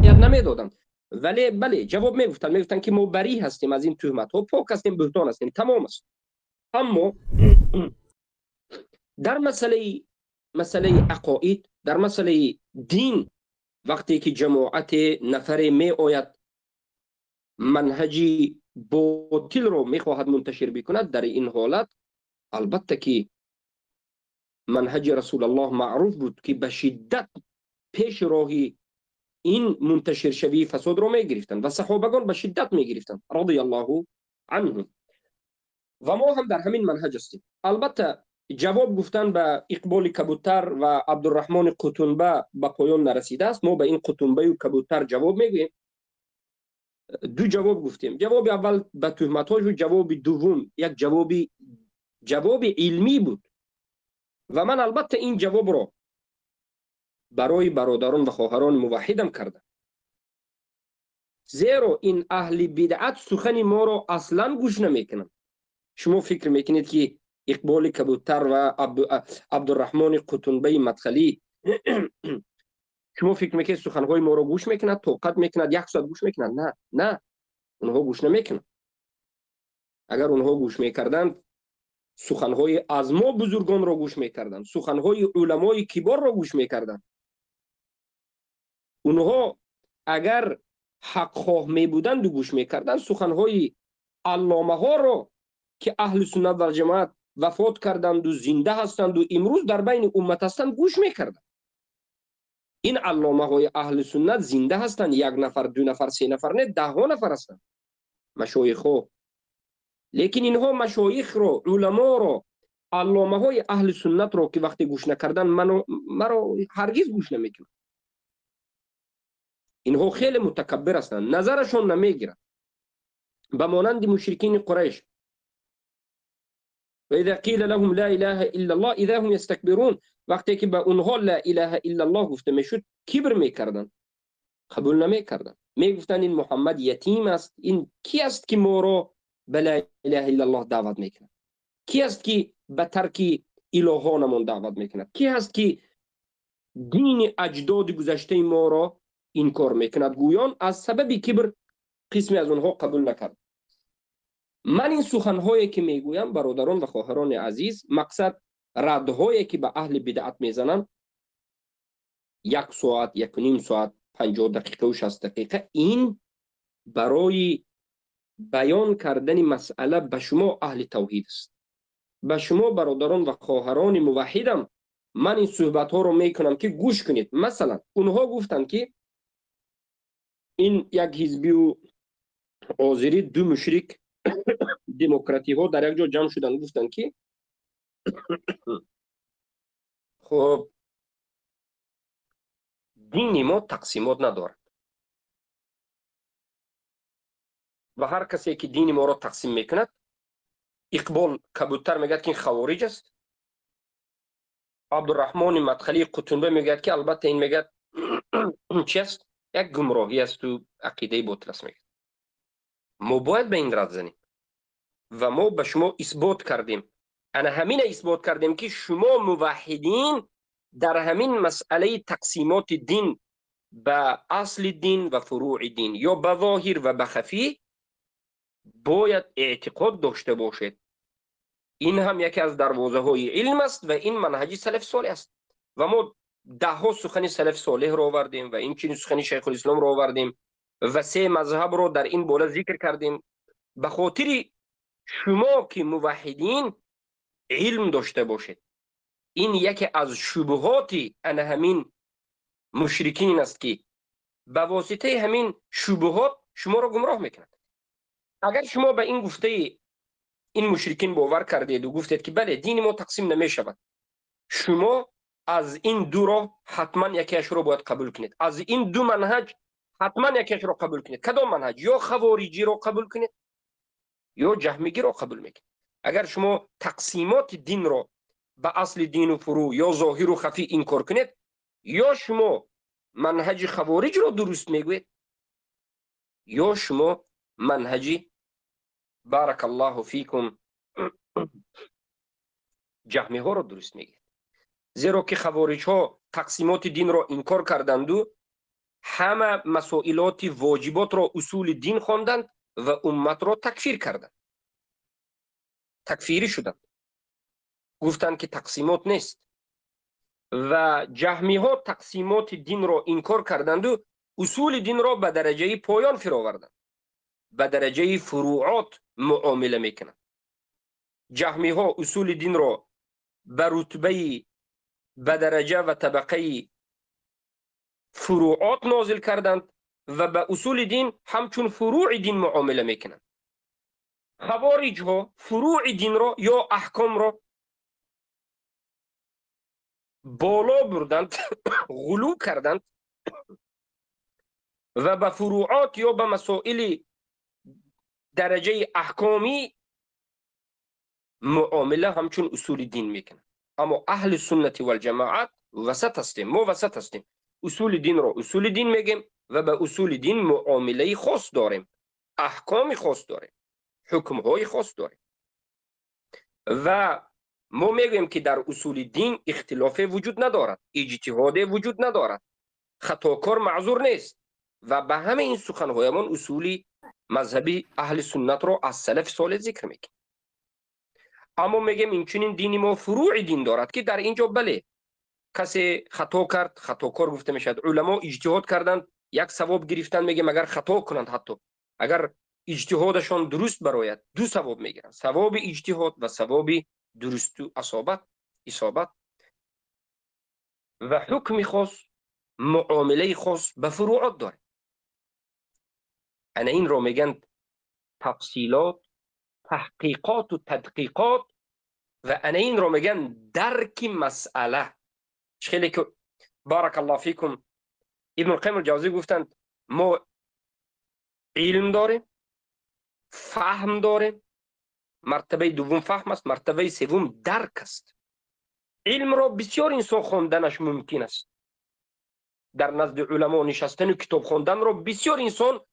اهمیت نمیدادند. ولی بله جواب میگفتن که ما بری هستیم از این تهمت ها، پاک هستیم، بهتان هستیم، تمام است. اما در مسئله عقاید، در مسئله دین، وقتی که جماعت نفر می آید منهجی باطل رو میخواهد منتشر بکند، در این حالت البته که منهج رسول الله معروف بود که به شدت پیش راهی این منتشر شوی فساد رو میگرفتند و صحابگان به شدت میگرفتند رضی الله عنهم. و ما هم در همین منهج هستیم. البته جواب گفتن به اقبال کبوتر و عبدالرحمن قطنبه به پایان نرسیده است. ما به این قطنبه و کبوتر جواب میگوییم. دو جواب گفتیم. جواب اول به تهمت‌هاش و جواب دوم یک جواب علمی بود و من البته این جواب را برای برادران و خواهران موحدم کردم، زیرا این اهل بدعت سخن ما را اصلا گوش نمیکنند. شما فکر میکنید که اقبال کبوتر و عبدالرحمن قطنبه مدخلی شما فکر میکنید سخنهای ما را گوش میکنند، طاقت میکنند 100 گوش میکنند؟ نه، اونها گوش نمیکنند. اگر اونها گوش میکردند سخنهای از ما بزرگان را گوش میکردند، سخنهای علمای کبار را گوش میکردند. اونها اگر حق خواه می بودند و گوش میکردند سخنهای علامه ها را که اهل سنت و جماعت وفات کردند و زنده هستند و امروز در بین امت هستند گوش میکردند. این علامه های اهل سنت زنده هستند، 1 نفر 2 نفر 3 نفر نه، 10 نفر هستند مشایخ ها. لیکن اینها مشایخ را، علما را، علامه های اهل سنت را که وقتی گوش نکردن مرا هرگز گوش نمیکنند. اینها خیلی متکبر هستند، نظرشون نمیگیرند. به مانند مشرکین قریش و اذا قیل لهم لا اله الا الله اذا هم یستکبرون، وقتی که به اونها لا اله الا الله گفته میشد کبر میکردند، قبول نمیکردند. میگفتند این محمد یتیم است، این کی است که ما را به لا اله الا الله دعوت میکند؟ کی است که به ترک الهانمون دعوت میکند؟ کی است که دین اجداد گذشته ما را انکار میکند؟ گویان از سبب کبر قسمی از اونها قبول نکرد. من این سخنهایی که میگویم برادران و خواهران عزیز، مقصد ردهایی که به اهل بدعت میزنند 1 ساعت 1.5 ساعت 50 دقیقه و 60 دقیقه، این برای بیان کردن مسئله به شما اهل توحید است. به شما برادران و خواهران موحدم من این صحبت ها رو میکنم که گوش کنید. مثلا اونها گفتند که این یک حزبی و آذری 2 مشرک دموکراتی ها در یک جا جمع شدن، گفتند که خب دین ما تقسیمات ندارد و هر کسی که دین ما را تقسیم میکند، اقبال کبوتر میگه که این خوارج است، عبدالرحمن مدخلی قطنبه میگه که البته این میگه چی است؟ یک گمراهی است و عقیده باطل است. میگه ما باید به این رد زنیم و ما به شما اثبات کردیم، انا همین اثبات کردیم که شما موحدین در همین مسئله تقسیمات دین به اصل دین و فروع دین یا به ظاهر و به خفی باید اعتقاد داشته باشید. این هم یکی از دروازه های علم است و این منهج سلف صالح است و ما 10 سخن سلف صالح رو آوردیم و این چنین سخن شیخ الاسلام رو آوردیم و 3 مذهب رو در این بالا ذکر کردیم به خاطر شما که موحدین علم داشته باشید. این یکی از شبهات ان همین مشرکین است که به واسطه همین شبهات شما را گمراه میکنند. اگر شما به این گفته این مشرکین باور کردید و گفتید که بله دین ما تقسیم نمی شود، شما از این دو را حتما یکیش رو باید قبول کنید. از این 2 منهج حتما یکیش رو قبول کنید. کدام منهج؟ یا خوارجی رو قبول کنید یا جهمیگی رو قبول میکنید. اگر شما تقسیمات دین را به اصل دین و فروع یا ظاهر و خفی انکار کنید، یا شما منهج خوارج رو درست میگوید یا شما منهج بارک الله فیکم جهمی ها رو درست میگید. زیرا که خوارج ها تقسیمات دین را انکار کردند و همه مسائلات واجبات را اصول دین خواندند و امت را تکفیر کردند، تکفیری شدند، گفتند که تقسیمات نیست. و جهمی ها تقسیمات دین را انکار کردند و اصول دین را به درجه پایان فرآوردند، به درجه فروعات معامله میکنند. جهمی ها اصول دین را به رتبه، به درجه و طبقه فروعات نازل کردند و به اصول دین همچون فروع دین معامله میکنند. خوارج ها فروع دین را یا احکام را بالا بردند غلو کردند و به فروعات یا به مسائل درجه احکامی معامله همچون اصول دین میکنند. اما اهل سنت و الجماعت وسط هستیم، ما وسط هستیم. اصول دین را اصول دین میگیم و به اصول دین معامله خاص داریم، احکام خاص داریم، حکم های خاص داریم. و ما میگیم که در اصول دین اختلاف وجود ندارد، اجتهاد وجود ندارد، خطاکار معذور نیست. و به همه این سخنهایمان اصول مذهبی اهل سنت را از سلف صالح ذکر میکنیم. اما میگیم این چنین دینی ما فروع دین دارد که در اینجا بله کسی خطا کرد خطاکار گفته میشد. علما اجتهاد کردند یک ثواب گرفتن، میگیم اگر خطا کنند حتی اگر اجتهادشان درست براید دو ثواب میگیرند، ثواب اجتهاد و ثواب درست و اصابت. و حکم خاص، معامله خاص به فروعات داره. انا این رو میگن تفصیلات، تحقیقات و تدقیقات. و انا این رو میگن درک مسئله. خیلی که بارک الله فیکم ابن القیم الجوزی گفتند ما علم داریم، فهم داریم، مرتبه دوم فهم است، مرتبه سوم درک است. علم را بسیار انسان خواندنش ممکن است، در نزد علما نشستن و کتاب خواندن را بسیار انسان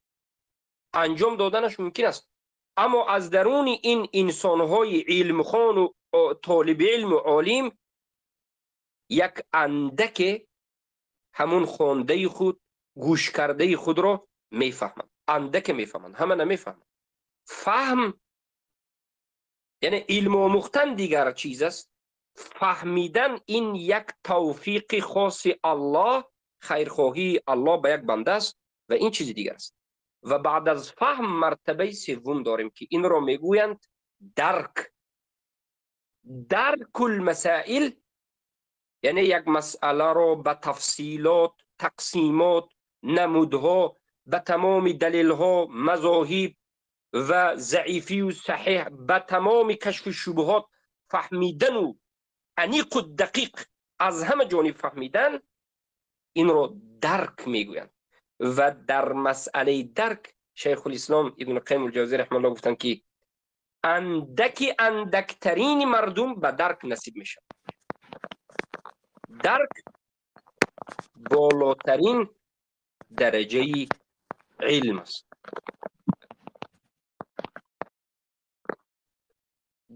انجام دادنش ممکن است. اما از درون این انسانهای علم خوان و طالب علم و عالم یک اندک همون خوانده خود، گوش کرده خود را میفهمند، اندک میفهمند، همه نمیفهمند. فهم یعنی علم آموختن دیگر چیز است، فهمیدن این یک توفیق خاص الله، خیرخواهی الله به یک بنده است و این چیز دیگر است. و بعد از فهم مرتبه سوم داریم که این را میگویند درک المسائل، یعنی یک مسئله را به تفصیلات، تقسیمات، نمودها، به تمام دلیلها، مذاهب و ضعیفی و صحیح، به تمام کشف شبهات فهمیدن و عمیق و دقیق از همه جانب فهمیدن، این را درک میگویند. و در مسئله درک شیخ الاسلام ابن قیم الجوزی رحمه الله گفتند که اندکترین مردم به درک نصیب میشن. درک بالاترین درجه علم است.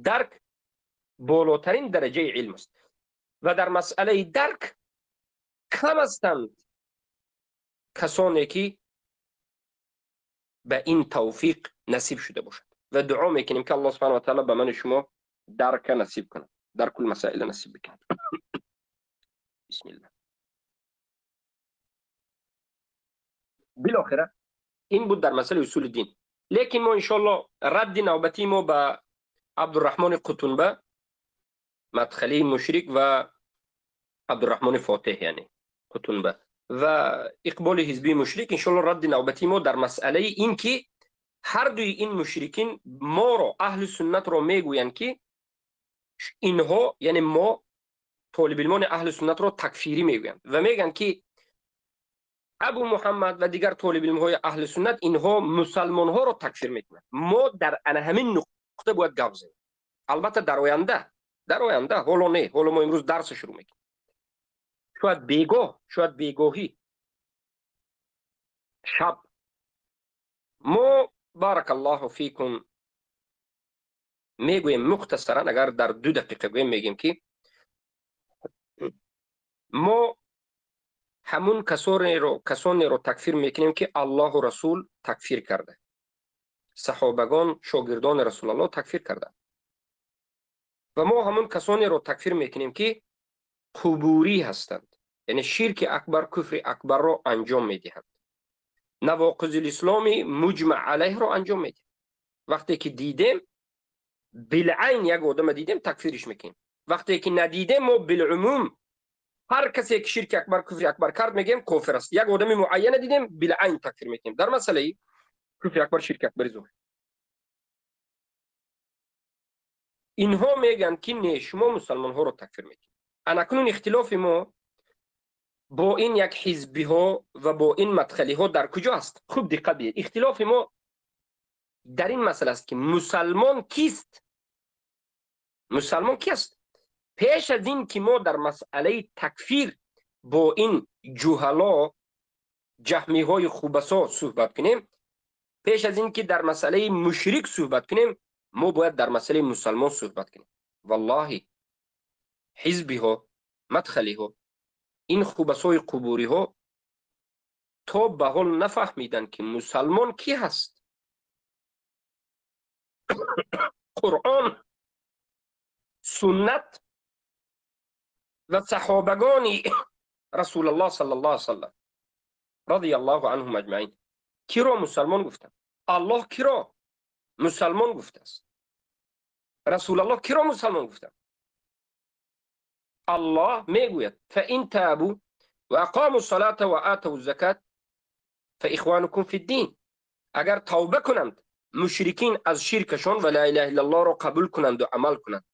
درک بالاترین درجه علم است. و در مسئله درک کم هستند کسانی که به این توفیق نصیب شده باشد. و دعا میکنیم که الله سبحانه و تعالی به من شما درک نصیب کنه، درک المسائل نصیب بکنه. بسم الله. بالاخره این بود در مسئله اصول دین. لیکن ما انشاءالله رد نوبتی ما به عبدالرحمن قطنبه مدخلی مشرک و عبدالرحمن فاتح یعنی قطنبه و اقبال حزبی مشرک، انشاءالله رد نوبتی ما در مسئله این که هر دوی این مشرکین ما را اهل سنت را میگویند که اینها یعنی ما طالب علمان اهل سنت را تکفیری میگویند و میگن که ابو محمد و دیگر طالب علم های اهل سنت اینها مسلمان ها را تکفیر میکنند. ما در همین نقطه باید گپ بزنیم. البته در آینده حالا نه، حالا ما امروز درس شروع میکنیم. شاید بیگاهی شب ما بارک الله فیکم میگویم مختصرا، اگر در 2 دقیقه گویم میگیم که ما همون کسانی رو تکفیر میکنیم که الله و رسول تکفیر کرده، صحابگان شاگردان رسول الله تکفیر کرده. و ما همون کسانی رو تکفیر میکنیم که قبوری هستند، یعنی شرک اکبر، کفر اکبر رو انجام میدهند، نواقض الاسلامی مجمع علیه رو انجام میدهند. وقتی که دیدیم بالعین یک آدم دیدیم تکفیرش میکنیم، وقتی که ندیدیم ما بالعموم هر کسی که شرک اکبر کفر اکبر کرد میگیم کافر است. یک آدم معین دیدیم بالعین تکفیر میکنیم. در مسئله کفر اکبر شرک اکبر ظهور اینها میگن که نه شما مسلمان ها رو تکفیر میکنید. اکنون اختلاف ما با این یک حزبی ها و با این مدخلی ها در کجا است؟ خوب دقت بدید. اختلاف ما در این مسئله است که مسلمان کیست؟ مسلمان کیست؟ پیش از این که ما در مسئله تکفیر با این جهلا جهمی های خوبسا صحبت کنیم، پیش از این که در مسئله مشرک صحبت کنیم، ما باید در مسئله مسلمان صحبت کنیم. والله حزبی ها، مدخلی ها، این خوبسای قبوری ها تا به حال نفهمیدن که مسلمان کی هست. قرآن، سنت و صحابگان رسول الله صلی الله علیه وسلم رضی الله عنهم اجمعین کی را مسلمان گفتن؟ الله کی را مسلمان گفته است؟ رسول الله کی را مسلمان گفتن؟ الله میگوید فإن تابوا واقاموا الصلاة وآتوا الزکاة فاخوانکم فی الدین. اگر توبه کنند مشرکین از شرکشان و لا اله الا الله را قبول کنند و عمل کنند،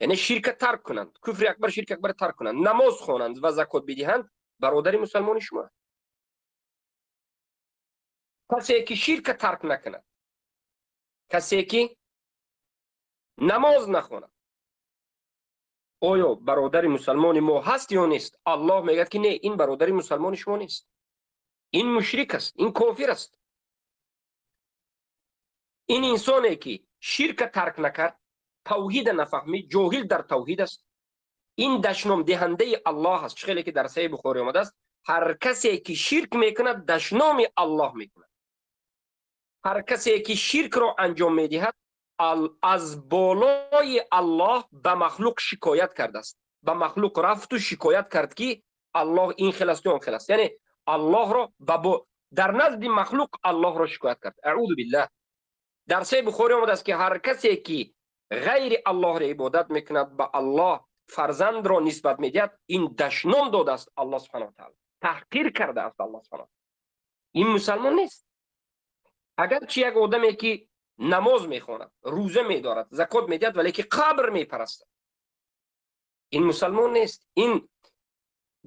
یعنی شرک ترک کنند، کفر اکبر شرک اکبر ترک کنند، نماز خوانند و زکات بدهند، برادر مسلمان شما. کسی که شرک ترک نکند، کسی که نماز نخواند، آیا برادر مسلمان ما هست یا نیست؟ الله میگه که نه، این برادر مسلمان شما نیست، این مشرک است، این کافر است. این انسانی که شرک ترک نکرد، توحید نفهمید، جاهل در توحید است، این دشنام دهنده الله است. خیلی که در صحیح بخاری آمده است هر کسی که شرک میکند دشنام الله میکند. هر کسی که شرک را انجام میدهد از بالای الله به مخلوق شکایت کرده است. به مخلوق رفت و شکایت کرد که الله این خلاص اون خلاص، یعنی الله را در نزد مخلوق الله را شکایت کرد. اعوذ بالله. در صحیح بخاری آمده است که هر کسی که غیر الله را عبادت میکند به الله فرزند را نسبت میدهد، این دشنام داده است الله سبحانه و تعالی، تحقیر کرده است الله سبحانه و تعالی. این مسلمان نیست. اگر چه یک آدمی که نماز میخواند، روزه میدارد، زکات میدهد، ولی که قبر میپرستد، این مسلمان نیست. این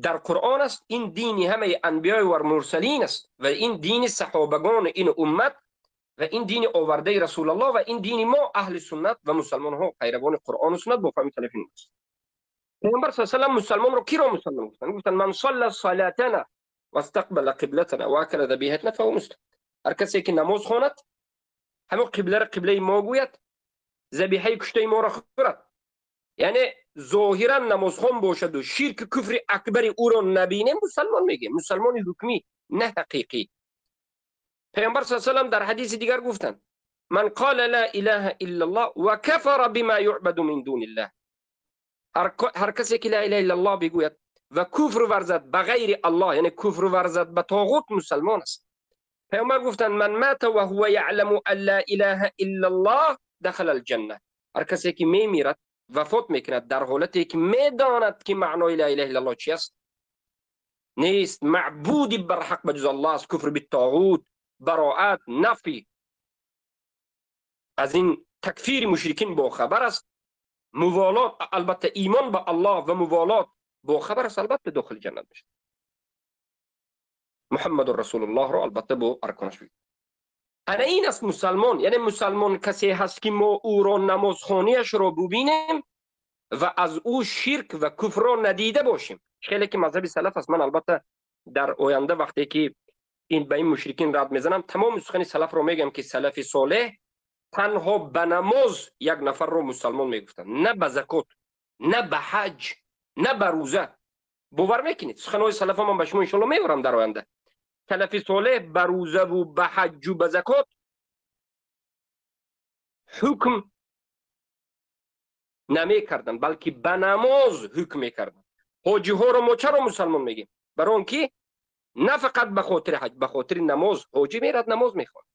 در قرآن است، این دین همه انبیاء و مرسلین است و این دین صحابگان این امت و این دین آورده رسول الله و این دین ما اهل سنت و مسلمان ها پیروان قرآن و سنت با فهم تلفین است. پیامبر صلی الله علیه و آله مسلمان رو کی را مسلمان گفتن؟ گفتن من صلى صلاتنا واستقبل قبلتنا واكل ذبیحتنا فهو مسلم. هر کسی که نماز خواند، همون قبله را قبله ما گوید، ذبیحه کشته ما را خورد، یعنی ظاهرا نمازخوان باشد و شرک کفر اکبر او را نبینه، مسلمان میگه، مسلمان حکمی نه حقیقی. پیامبر صلی الله علیه و آله در حدیث دیگر گفتن من قال لا اله الا الله وكفر بما يعبد من دون الله. هر کسی که لا اله الا الله بگوید و کفر ورزد به غیر الله، یعنی کفر ورزد به طاغوت، مسلمان است. پیامبر گفتن من مات و هو يعلم ان لا اله الا الله دخل الجنه. هر کسی که میمیرد، وفات میکند در حالتی که میداند که معنای لا اله الا الله چی است، نیست معبودی بر حق بجز الله است، کفر بالطاغوت، براءت، نفی از این تکفیر مشرکین با خبر است، موالات، البته ایمان به الله و موالات با خبر است، البته داخل جنت میشه. محمد رسول الله رو البته با ارکانش بگید. انا این است مسلمان. یعنی مسلمان کسی هست که ما او را نمازخوانیش را ببینیم و از او شرک و کفر را ندیده باشیم. خیلی که مذهب سلف است. من البته در آینده وقتی که به این مشرکین رد میزنم، تمام سخن سلف رو میگم که سلف صالح تنها به نماز یک نفر رو مسلمان میگفتن، نه به زکات، نه به حج، نه به روزه. باور میکنید سخنهای سلف من به شما ان شاء الله میورم در آینده. سلف صالح به روزه و به حج و به زکات حکم نمی کردن، بلکه به نماز حکم میکردن. حاجی ها رو ما چرا مسلمان میگیم؟ برای اینکه نه فقط به خاطر حج، به خاطر نماز. حاجی میرد نماز میخواد.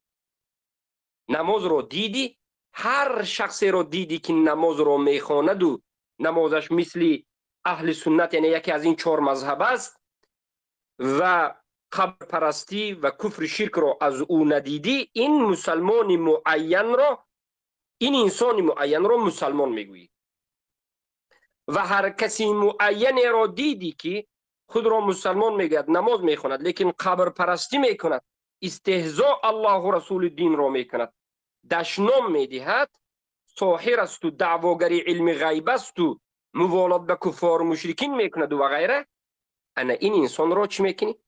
نماز رو دیدی، هر شخصی رو دیدی که نماز رو میخواند و نمازش مثل اهل سنت، یعنی یکی از این 4 مذهب است، و قبر پرستی و کفر شرک رو از او ندیدی، این مسلمان معین رو، این انسان معین رو مسلمان میگویی. و هر کسی معین را دیدی که خود را مسلمان میگوید، نماز میخواند، لیکن قبر پرستی میکند، استهزاء الله و رسول دین را میکند، دشنام میدهد، ساحر است و دعواگری علم غیب است و موالات به کفار و مشرکین میکند و غیره، انا این انسان را چی میکنی؟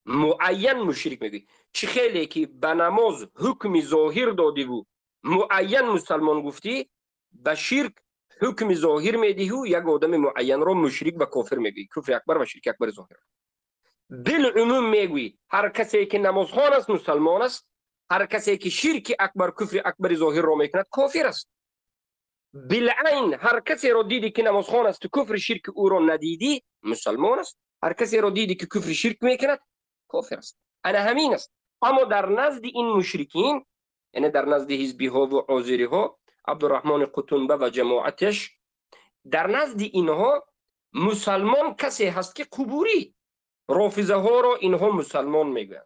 معین مشرک میگی. چی خیلی که به نماز حکم ظاهر دادی و معین مسلمان گفتی، به شرک حکم ظاهر میدی و یک آدم معین را مشرک به کافر میگی، کفر اکبر و شرک اکبر ظاهر. بالعموم میگویی هر کسی که نماز خوان است مسلمان است، هر کسی که شرک اکبر کفر اکبر ظاهر را میکند کافر است. بالعین هر کسی را دیدی که نماز خوان است و کفر شرک او را ندیدی مسلمان است، هر کسی را دیدی که کفر شرک میکند کافر است. انا همین است. اما در نزد این مشرکین، یعنی در نزد حزبی ها و عازری ها، عبدالرحمن قطنبه و جماعتش، در نزد اینها مسلمان کسی هست که قبوری، رافضه ها را اینها مسلمان میگن،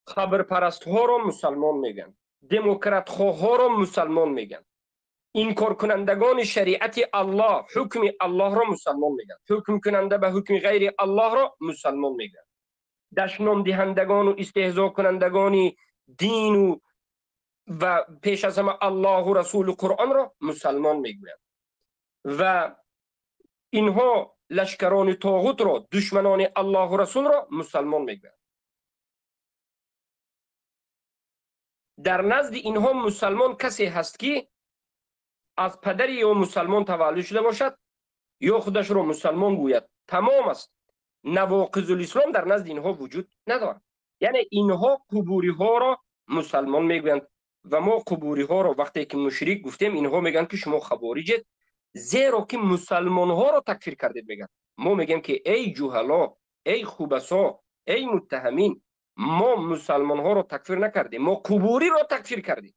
خبر پرست ها را مسلمان میگن، دموکرات ها را مسلمان میگن، انکار کنندگان شریعت الله، حکم الله را مسلمان میگن، حکم کننده به حکم غیر الله را مسلمان میگن، دشنام دهندگان و استهزا کنندگان دین و پیش از همه الله و رسول و قرآن را مسلمان میگویند. و اینها لشکران طاغوت را، دشمنان الله و رسول را مسلمان میگویند. در نزد اینها مسلمان کسی هست که از پدری یا مسلمان تولد شده باشد یا خودش را مسلمان گوید، تمام است. نواقض الاسلام در نزد اینها وجود ندارد. یعنی اینها قبوری ها را مسلمان میگویند و ما قبوری ها را وقتی که مشرک گفتیم، اینها میگن که شما خوارجید، زیرا که مسلمان ها را تکفیر کردید. میگن ما میگیم که ای جهلا، ای خوبسا، ای متهمین، ما مسلمان ها را تکفیر نکردیم، ما قبوری را تکفیر کردیم.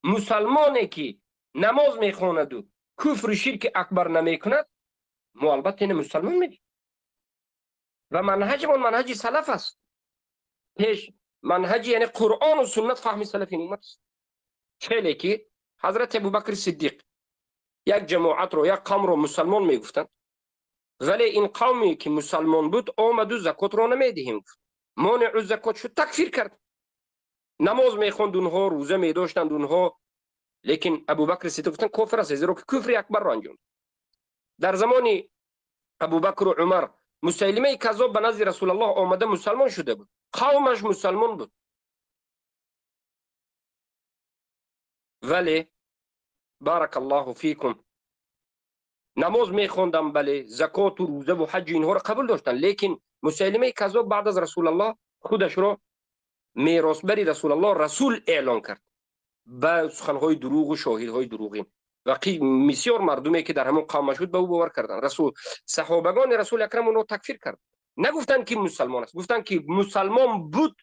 مسلمانی که نماز میخواند و کفر شرک اکبر نمیکند، ما البته این مسلمان میگیم. و منهجمون منهج سلف است. پیش منهج یعنی قرآن و سنت فهم سلف این امت است. خیلی که حضرت ابوبکر صدیق یک جماعت رو، یک قوم رو مسلمان میگفتن، ولی این قومی که مسلمان بود آمد و زکات رو نمیدهیم، مانع زکات شد، تکفیر کرد. نماز میخوند اونها، روزه میداشتند اونها، لیکن ابوبکر صدیق گفتن کافر است، زیرا که کفر اکبر را انجام. در زمان ابوبکر و عمر مسیلمه کذاب به نزد رسول الله آمده مسلمان شده بود، قومش مسلمان بود، ولی بارک الله فیکم نماز میخوندن، بله زکات و روزه و حج اینها را قبول داشتن، لیکن مسیلمه کذاب بعد از رسول الله خودش را میراثبر رسول الله رسول اعلان کرد با سخنهای دروغ و شاهدهای دروغین. و بسیار مردمی که در همون قوم شد به او باور کردن. صحابگان رسول اکرم اون رو تکفیر کرد، نگفتن که مسلمان است، گفتن که مسلمان بود،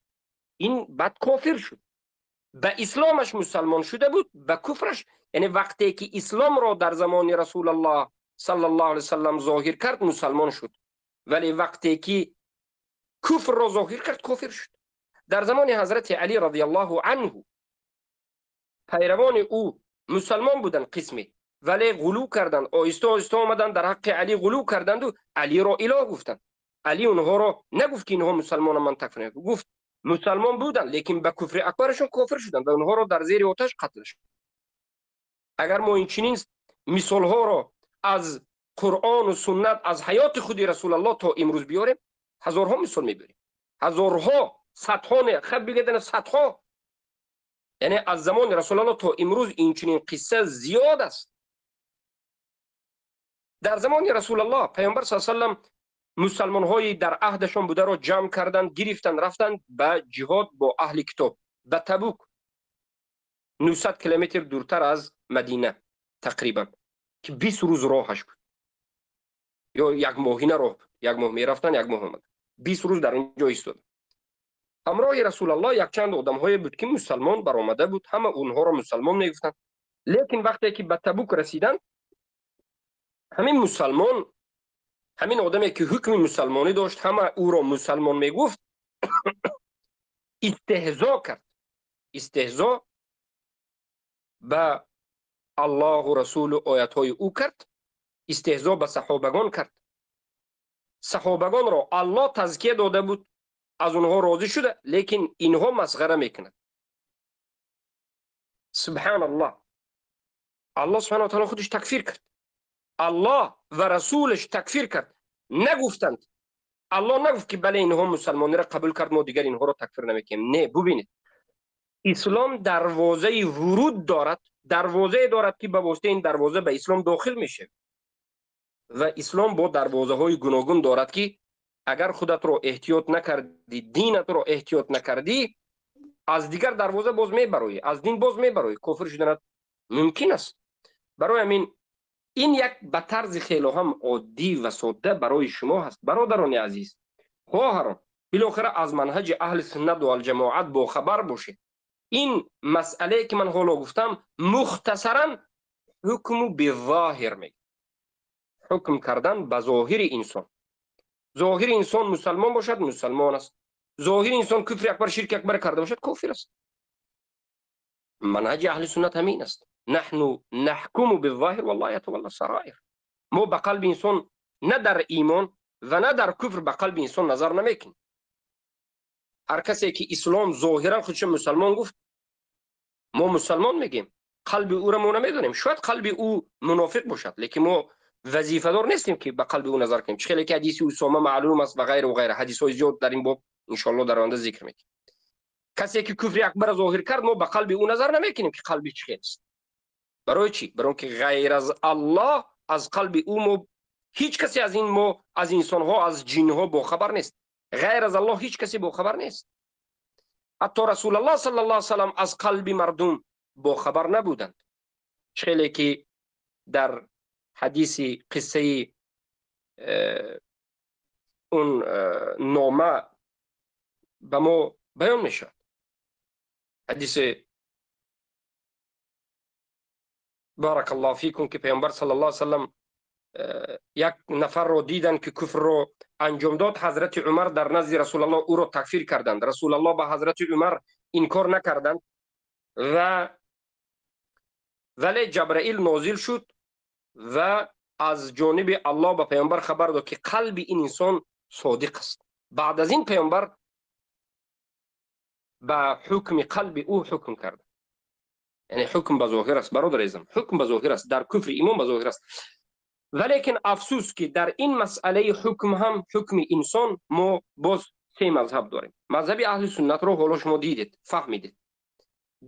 این بعد کافر شد. به اسلامش مسلمان شده بود، به کفرش، یعنی وقتی که اسلام را در زمان رسول الله صلی الله علیه وسلم ظاهر کرد مسلمان شد، ولی وقتی که کفر را ظاهر کرد کافر شد. در زمان حضرت علی رضی الله عنه پیروان او مسلمان بودن قسمی، ولی غلو کردند، آهسته آهسته آمدند در حق علی غلو کردند و علی را اله گفتند. علی اونها را نگفت که اینها مسلمان، من تکفیر نکردم، گفت مسلمان بودند لیکن به کفر اکبرشون کافر شدند و اونها را در زیر آتش قتل شد. اگر ما این چنین مثال ها را از قرآن و سنت، از حیات خود رسول الله تا امروز بیاریم، هزارها مثال میبریم، هزارها، صدها، نه خب بگیدن صدها. یعنی از زمان رسول الله تا امروز این چنین قصه زیاد است. در زمان رسول الله پیامبر صلی الله علیه و سلم مسلمان های در عهدشان بوده را جمع کردند، گرفتند، رفتند به جهاد با اهل کتاب به تبوک، 900 کیلومتر دورتر از مدینه تقریبا، که 20 روز راهش بود، یا یک ماهینه راه بود. یک ماه میرفتن، یک ماه اومد، 20 روز در اونجا ایستاد. همراه رسول الله یک چند آدم های بود که مسلمان برآمده بود، همه اونها را مسلمان میگفتند. لیکن وقتی که به تبوک رسیدن، همین مسلمان، همین آدمی که حکم مسلمانی داشت، همه او را مسلمان میگفت، استهزا کرد. استهزا به الله و رسول و آیت های او کرد، استهزا به صحابگان کرد. صحابگان را الله تزکیه داده بود، از اونها راضی شده، لیکن اینها مسخره میکنند. سبحان الله. الله سبحانه و تعالی خودش تکفیر کرد، الله و رسولش تکفیر کرد. نگفتند، الله نگفت که بله اینها مسلمانی را قبول کرد، ما دیگر اینها را تکفیر نمیکنیم. نه، ببینید، اسلام دروازه ورود دارد، دروازه دارد که به واسطه این دروازه به اسلام داخل میشه، و اسلام با دروازه های گوناگون دارد که اگر خودت رو احتیاط نکردی، دینت رو احتیاط نکردی، از دیگر دروازه باز میبروی، از دین باز میبروی، کافر شدنت ممکن است. برای همین این یک به طرز خیلی هم عادی و ساده برای شما هست. برادران عزیز، خواهران، بالاخره از منهج اهل سنت و الجماعت با خبر باشید. این مسئله که من حالا گفتم مختصرا حکم به ظاهر میگه، حکم کردن به ظاهر انسان. ظاهر انسان مسلمان باشد، مسلمان است. ظاهر انسان کفر اکبر، شرک اکبر کرده باشد، کافر است. منهج اهل سنت همین است. نحن نحکم بالظاهر والله یتولی السرائر. ما به قلب انسان نه در ایمان و نه در کفر به قلب انسان نظر نمیکنیم. هر کسی که اسلام ظاهرا خودش مسلمان گفت، ما مسلمان میگیم، قلب او را ما نمیدونیم. شاید قلب او منافق باشد، لیکن ما وظیفه دار نیستیم که به قلب او نظر کنیم. خیلی که حدیث اسامه معلوم است و غیره و غیره، حدیث های زیاد در این باب ان شاء الله در آینده ذکر میکنیم. کسی که کفر اکبر ظاهر کرد، ما به قلب او نظر نمیکنیم که قلبی چه است. برای چی؟ برای که غیر از الله از قلب او ما هیچ کسی از این ما از انسان ها، از جن ها با خبر نیست. غیر از الله هیچ کسی با خبر نیست. حتی رسول الله صلی الله علیه و سلم از قلب مردم با خبر نبودند. خیلی که در حدیث قصه اون نامه به ما بیان میشد. حدیث بارک الله فیکم که پیامبر صلی الله علیه و سلم یک نفر رو دیدن که کفر رو انجام داد. حضرت عمر در نزد رسول الله او رو تکفیر کردند. رسول الله با حضرت عمر انکار نکردند ولی جبرائیل نازل شد و از جانب الله به پیامبر خبر داد که قلب این انسان صادق است. بعد از این پیامبر به حکم قلب او حکم کرد. یعنی حکم به ظاهر است برادر عزیزم، حکم به ظاهر است، در کفر ایمان به ظاهر است. ولیکن افسوس که در این مسئله حکم هم حکم انسان ما باز سه مذهب داریم. مذهب اهل سنت رو حالا شما دیدید، فهمیدید.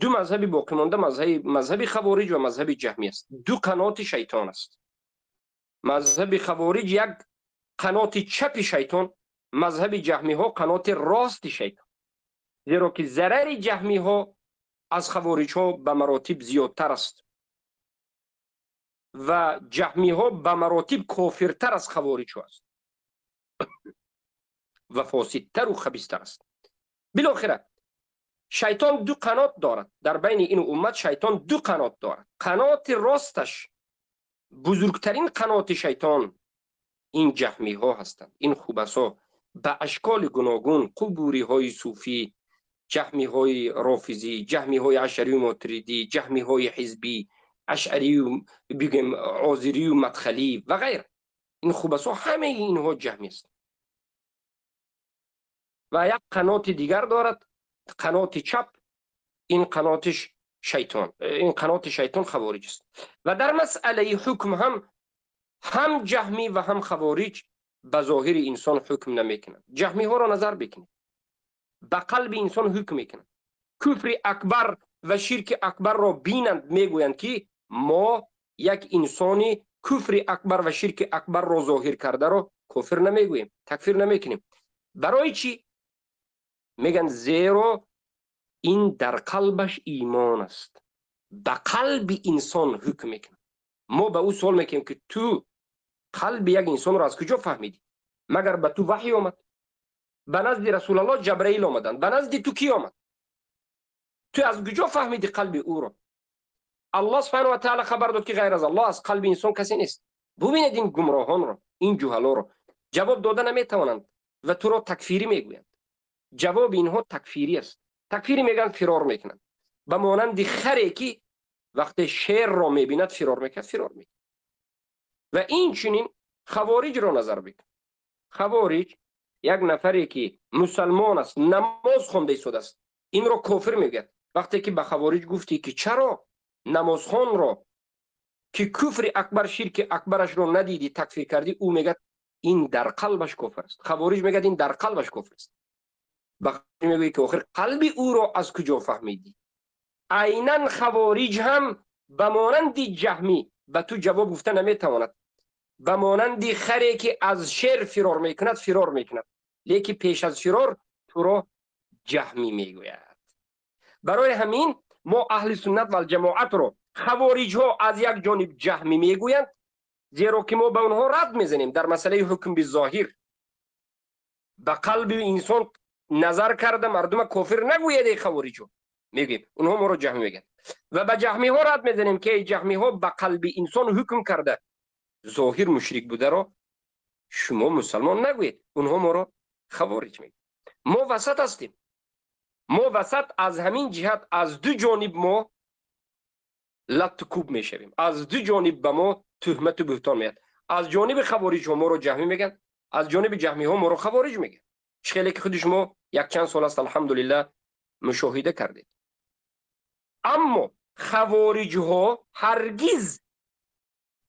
دو مذهب باقی مانده، مذهب خوارج و مذهب جهمی است. دو قنات شیطان است. مذهب خوارج یک قنات چپ شیطان، مذهب جهمی ها قنات راست شیطان. زیرا که ضرر جهمی ها از خوارج ها به مراتب زیادتر است و جهمی ها به مراتب کافرتر از خوارج ها است و فاسدتر و خبیثتر است. بالاخره شیطان دو قنات دارد. در بین این امت شیطان دو قنات دارد. قنات راستش، بزرگترین قنات شیطان، این جهمی ها هستند. این خوبسا به اشکال گوناگون، قبوری های صوفی، جهمی های رافضی، جهمی های اشعری و ماتریدی، جهمی های حزبی، اشعری و بگم عازری و مدخلی و غیر. این خوبسا همه اینها جهمی است. و یک قنات دیگر دارد، قنات چپ. این قناتش شیطان، این قنات شیطان خوارج است. و در مسئله حکم هم جهمی و هم خوارج به ظاهر انسان حکم نمیکنند. جهمی ها را نظر بکنید، به قلب انسان حکم میکنند. کفر اکبر و شرک اکبر را بینند، میگویند که ما یک انسانی کفر اکبر و شرک اکبر را ظاهر کرده را کفر نمیگوییم، تکفیر نمیکنیم. برای چی؟ میگن زیرا این در قلبش ایمان است، به قلب انسان حکم میکنه. ما به او سوال میکنیم که تو قلب یک انسان را از کجا فهمیدی؟ مگر به تو وحی آمد؟ به نزد رسول الله جبرئیل آمدند، به نزد تو کی آمد؟ تو از کجا فهمیدی قلب او را؟ الله سبحانه و تعالی خبر داد که غیر از الله از قلب انسان کسی نیست. ببینید این گمراهان را، این جهلا را جواب داده نمیتوانند و تو را تکفیری میگویند. جواب اینها تکفیری است. تکفیری میگن فرار میکنند، به مانند خری که وقتی شیر را میبیند فرار میکند، فرار میکند. و این چنین خوارج را نظر بکن. خوارج یک نفری که مسلمان است، نماز خونده شده است، این را کافر میگه. وقتی که به خوارج گفتی که چرا نمازخوان را که کفر اکبر شرک اکبرش رو ندیدی تکفیر کردی، او میگه این در قلبش کفر است. خوارج میگه این در قلبش کفر است. بخیر میگه که آخر قلب او را از کجا فهمیدی؟ عیناً خوارج هم به مانند جهمی به تو جواب گفته نمیتواند. به مانند خری که از شیر فرار میکند فرار میکند، لیکن پیش از فرار تو را جهمی میگوید. برای همین ما اهل سنت و الجماعت رو خوارج ها از یک جانب جهمی میگویند، زیرا که ما به اونها رد میزنیم در مسئله حکم بالظاهر. به قلب انسان نظر کرده مردم کافر نگوید خوارج ها، میگیم اونها ما رو جهمی میگن. و به جهمی ها رد میزنیم که جهمی ها به قلب انسان حکم کرده ظاهر مشرک بوده را شما مسلمان نگوید، اونها ما رو خوارج میگن. ما وسط هستیم. ما وسط از همین جهت از دو جانب ما لط کوب میشویم، از دو جانب به ما تهمت و بهتان میاد. از جانب خوارج ها ما رو جهمی میگن، از جانب جهمی ها ما رو خوارج میگن. خیلی که خود شما یک چند سال است الحمدلله مشاهده کردید. اما خوارج ها هرگز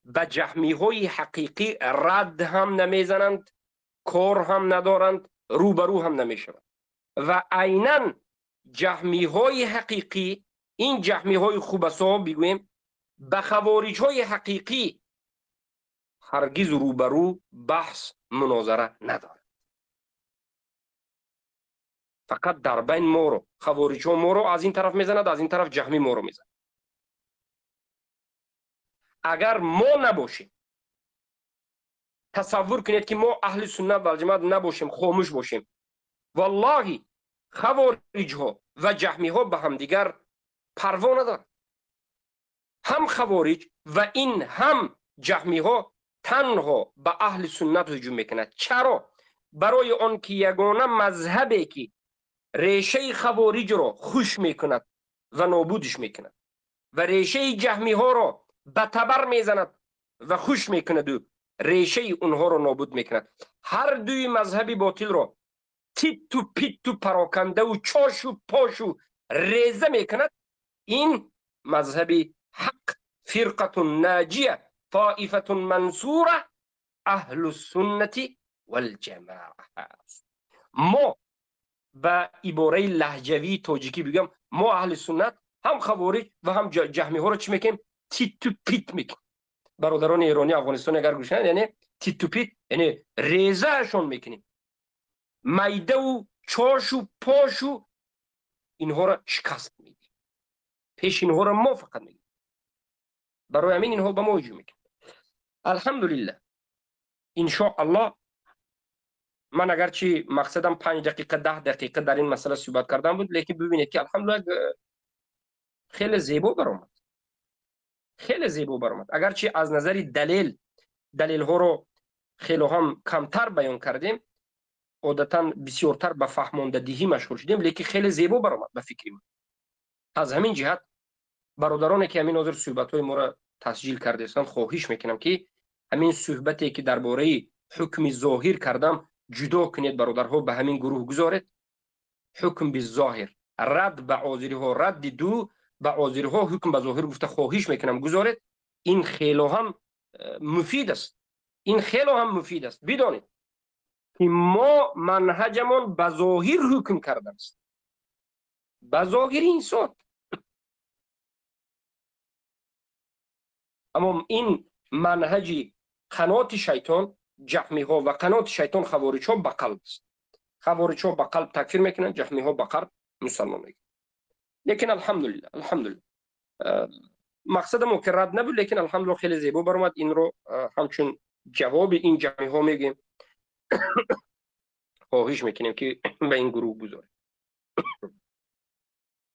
به جهمی های حقیقی رد هم نمیزنند، کار هم ندارند، روبرو هم نمیشوند. و عیناً جهمی های حقیقی، این جهمی های خوبسا بگویم، به خوارج های حقیقی هرگز روبرو بحث مناظره ندارد. فقط در بین ما رو خوارج ها ما رو از این طرف میزند، از این طرف جهمی ما رو میزند. اگر ما نباشیم، تصور کنید که ما اهل سنت و الجماعت نباشیم، خاموش باشیم، والله خوارج ها و جهمی ها به هم دیگر پروا ندارند. هم خوارج و این هم جهمی ها تنها به اهل سنت هجوم میکند. چرا؟ برای آن که یگانه مذهبی که ریشه خوارج را خوش میکند و نابودش میکند و ریشه جهمی ها را به تبر میزند و خوش میکند و ریشه اونها را نابود میکند. هر دوی مذهبی باطل را تیت و پیت و پراکنده و چاش و پاش و ریزه میکند. این مذهبی حق، فرقه ناجیه، طائفه منصوره، اهل السنت والجماعه. ما به عباره لهجوی تاجیکی بگم، ما اهل سنت هم خوارج و هم جهمی ها رو چی میکنیم؟ تیت و پیت میکنیم. برادران ایرانی افغانستان اگر گوشن یعنی تیت و پیت یعنی ریزه شون میکنیم، میده و چاش و پاش و اینها را شکست میدیم، پیش اینها را ما فقط میگیم. برای همین اینها به ما هجوم میکنن. الحمدلله ان شاء الله من اگرچه مقصدم 5 دقیقه 10 دقیقه در این مسئله صحبت کردن بود، لیکن ببینید که الحمدلله خیلی زیبا برآمد، خیلی زیبا برآمد. اگرچه از نظر دلیل ها رو خیلی هم کمتر بیان کردیم، عادتا بسیارتر به فهمانده دهی مشغول شدیم، لیکن خیلی زیبا برآمد به فکر من. از همین جهت برادرانی که همین حاضر صحبت های ما را تسجیل کرده هستند خواهش میکنم که همین صحبتی که درباره حکم ظاهر کردم جدا کنید برادرها، به همین گروه گذارید. حکم بالظاهر، رد به عاذری ها، رد دو به عاذری ها، حکم به ظاهر گفته خواهش میکنم گذارید. این خیلی هم مفید است، این خیلی هم مفید است. بدانید که ما منهجمون به ظاهر حکم کرده است، به ظاهر انسان. اما این منهج قنات شیطان جهمی ها و قنات شیطان خوارج ها به قلب است. خوارج ها به قلب تکفیر میکنن، جهمی ها به قلب مسلمان میکنن. لیکن الحمدلله مقصد ما که رد نبود، لیکن الحمدلله خیلی زیبا برآمد. این رو همچون جواب این جمعی ها میگیم، خواهش میکنیم که به این گروه بذاریم.